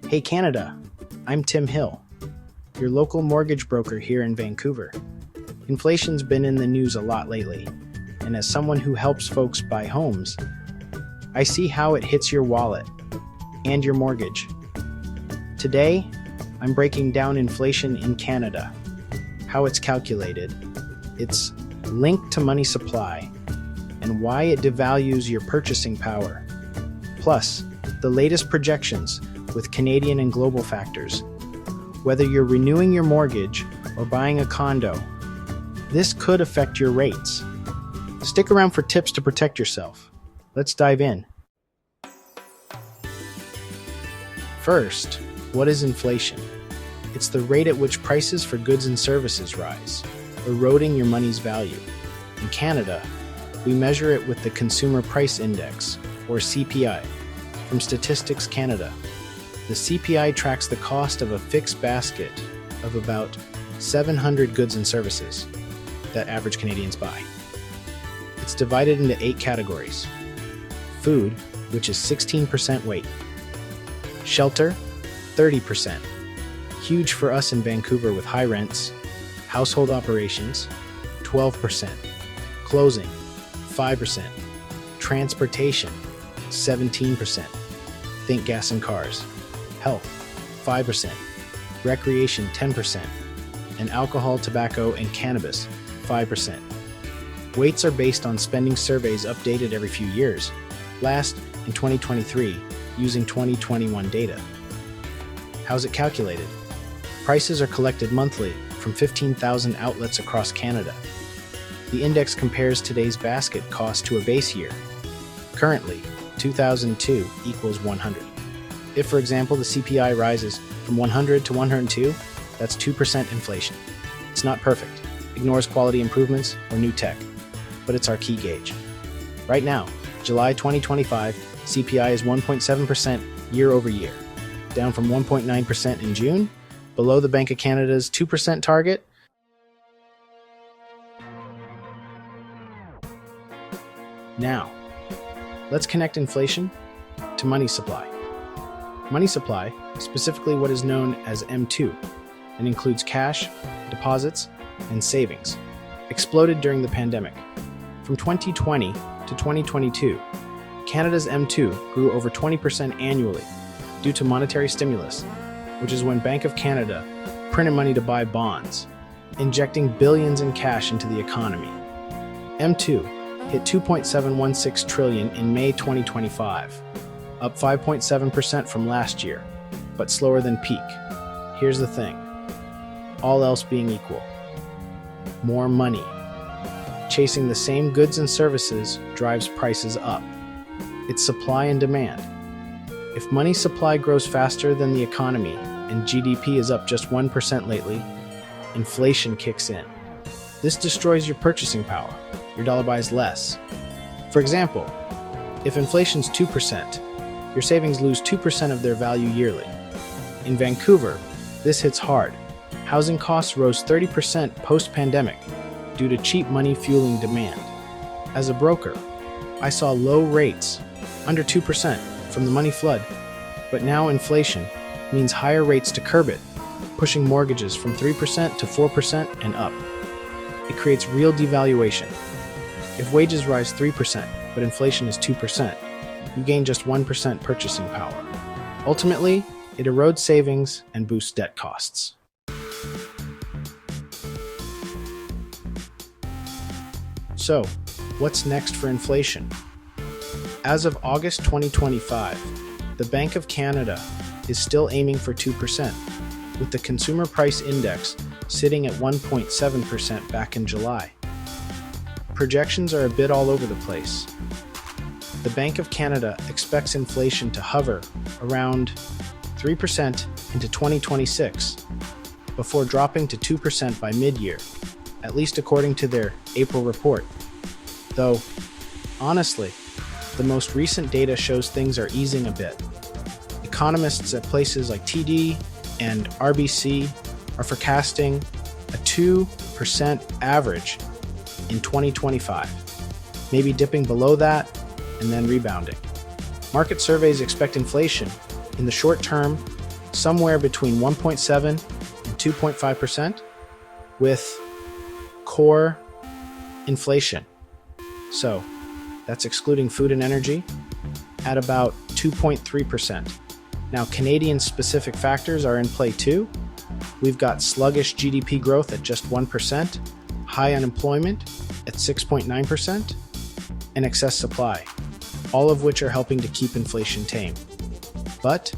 Hey Canada, I'm Tim Hill, your local mortgage broker here in Vancouver. Inflation's been in the news a lot lately, and as someone who helps folks buy homes, I see how it hits your wallet and your mortgage. Today, I'm breaking down inflation in Canada, how it's calculated, its link to money supply, and why it devalues your purchasing power. Plus, the latest projections with Canadian and global factors. Whether you're renewing your mortgage or buying a condo, this could affect your rates. Stick around for tips to protect yourself. Let's dive in. First, what is inflation? It's the rate at which prices for goods and services rise, eroding your money's value. In Canada, we measure it with the Consumer Price Index, or CPI, from Statistics Canada. The CPI tracks the cost of a fixed basket of about 700 goods and services that average Canadians buy. It's divided into 8 categories. Food, which is 16% weight. Shelter, 30%. Huge for us in Vancouver with high rents. Household operations, 12%. Clothing, 5%. Transportation, 17%. Think gas and cars. Health, 5%. Recreation, 10%. And alcohol, tobacco, and cannabis, 5%. Weights are based on spending surveys updated every few years, last in 2023, using 2021 data. How's it calculated? Prices are collected monthly from 15,000 outlets across Canada. The index compares today's basket cost to a base year. Currently, 2002 equals 100. If, for example, the CPI rises from 100 to 102, that's 2% inflation. It's not perfect, ignores quality improvements or new tech, but it's our key gauge. Right now, July 2025, CPI is 1.7% year over year, down from 1.9% in June, below the Bank of Canada's 2% target. Now, let's connect inflation to money supply. Money supply, specifically what is known as M2, and includes cash, deposits, and savings, exploded during the pandemic. From 2020 to 2022, Canada's M2 grew over 20% annually due to monetary stimulus, which is when Bank of Canada printed money to buy bonds, injecting billions in cash into the economy. M2 hit $2.716 trillion in May 2025, up 5.7% from last year, but slower than peak. Here's the thing. All else being equal. More money. Chasing the same goods and services drives prices up. It's supply and demand. If money supply grows faster than the economy and GDP is up just 1% lately, inflation kicks in. This destroys your purchasing power. Your dollar buys less. For example, if inflation's 2%, your savings lose 2% of their value yearly. In Vancouver, this hits hard. Housing costs rose 30% post-pandemic due to cheap money fueling demand. As a broker, I saw low rates, under 2%, from the money flood, but now inflation means higher rates to curb it, pushing mortgages from 3% to 4% and up. It creates real devaluation. If wages rise 3%, but inflation is 2%, you gain just 1% purchasing power. Ultimately, it erodes savings and boosts debt costs. So, what's next for inflation? As of August 2025, the Bank of Canada is still aiming for 2%, with the Consumer Price Index sitting at 1.7% back in July. Projections are a bit all over the place. The Bank of Canada expects inflation to hover around 3% into 2026, before dropping to 2% by mid-year, at least according to their April report. Though, honestly, the most recent data shows things are easing a bit. Economists at places like TD and RBC are forecasting a 2% average in 2025, maybe dipping below that and then rebounding. Market surveys expect inflation in the short term somewhere between 1.7 and 2.5%, with core inflation, so that's excluding food and energy, at about 2.3%. Now, Canadian specific factors are in play too. We've got sluggish GDP growth at just 1%, high unemployment at 6.9%, and excess supply, all of which are helping to keep inflation tame. But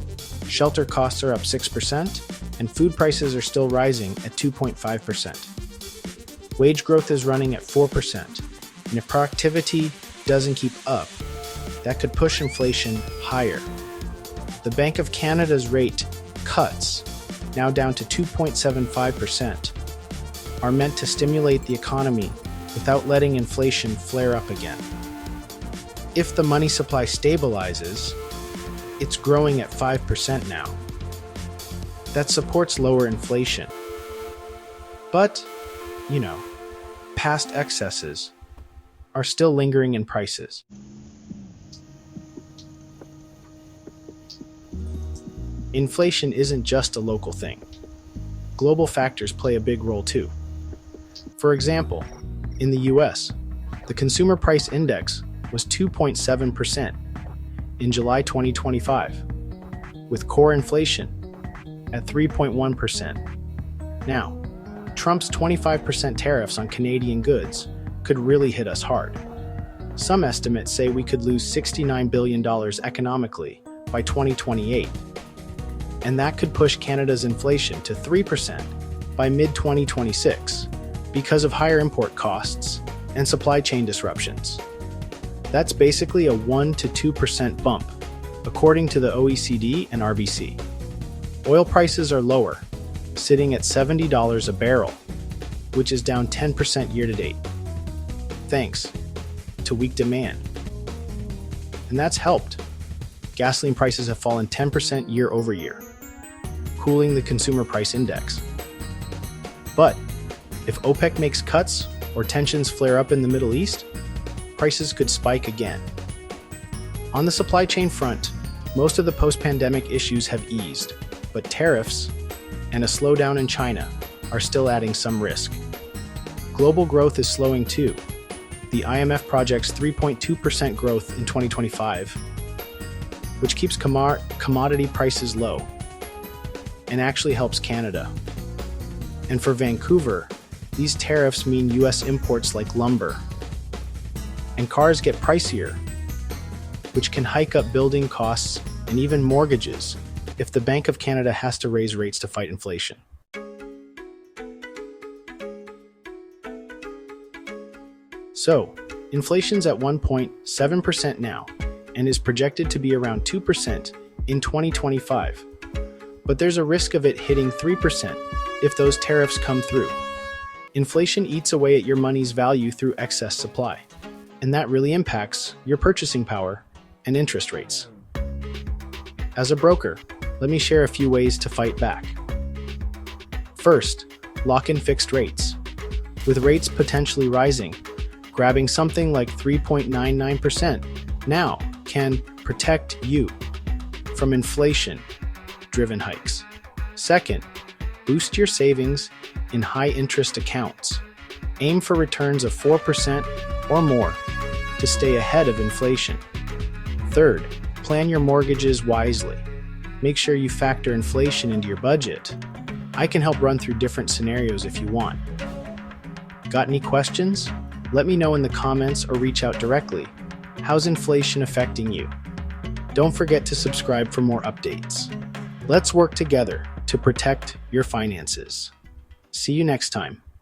shelter costs are up 6%, and food prices are still rising at 2.5%. Wage growth is running at 4%, and if productivity doesn't keep up, that could push inflation higher. The Bank of Canada's rate cuts, now down to 2.75%, are meant to stimulate the economy without letting inflation flare up again. If the money supply stabilizes, it's growing at 5% now. That supports lower inflation. But, past excesses are still lingering in prices. Inflation isn't just a local thing. Global factors play a big role too. For example, in the US, the Consumer Price Index was 2.7% in July 2025, with core inflation at 3.1%. Now, Trump's 25% tariffs on Canadian goods could really hit us hard. Some estimates say we could lose $69 billion economically by 2028. And that could push Canada's inflation to 3% by mid-2026 because of higher import costs and supply chain disruptions. That's basically a 1 to 2% bump, according to the OECD and RBC. Oil prices are lower, sitting at $70 a barrel, which is down 10% year-to-date, thanks to weak demand. And that's helped. Gasoline prices have fallen 10% year over year, cooling the Consumer Price Index. But if OPEC makes cuts or tensions flare up in the Middle East, prices could spike again. On the supply chain front, most of the post-pandemic issues have eased, but tariffs and a slowdown in China are still adding some risk. Global growth is slowing too. The IMF projects 3.2% growth in 2025, which keeps commodity prices low and actually helps Canada. And for Vancouver, these tariffs mean US imports like lumber. And cars get pricier, which can hike up building costs and even mortgages if the Bank of Canada has to raise rates to fight inflation. So, inflation's at 1.7% now and is projected to be around 2% in 2025. But there's a risk of it hitting 3% if those tariffs come through. Inflation eats away at your money's value through excess supply, and that really impacts your purchasing power and interest rates. As a broker, let me share a few ways to fight back. First, lock in fixed rates. With rates potentially rising, grabbing something like 3.99% now can protect you from inflation-driven hikes. Second, boost your savings in high-interest accounts. Aim for returns of 4% or more to stay ahead of inflation. Third, plan your mortgages wisely. Make sure you factor inflation into your budget. I can help run through different scenarios if you want. Got any questions? Let me know in the comments or reach out directly. How's inflation affecting you? Don't forget to subscribe for more updates. Let's work together to protect your finances. See you next time.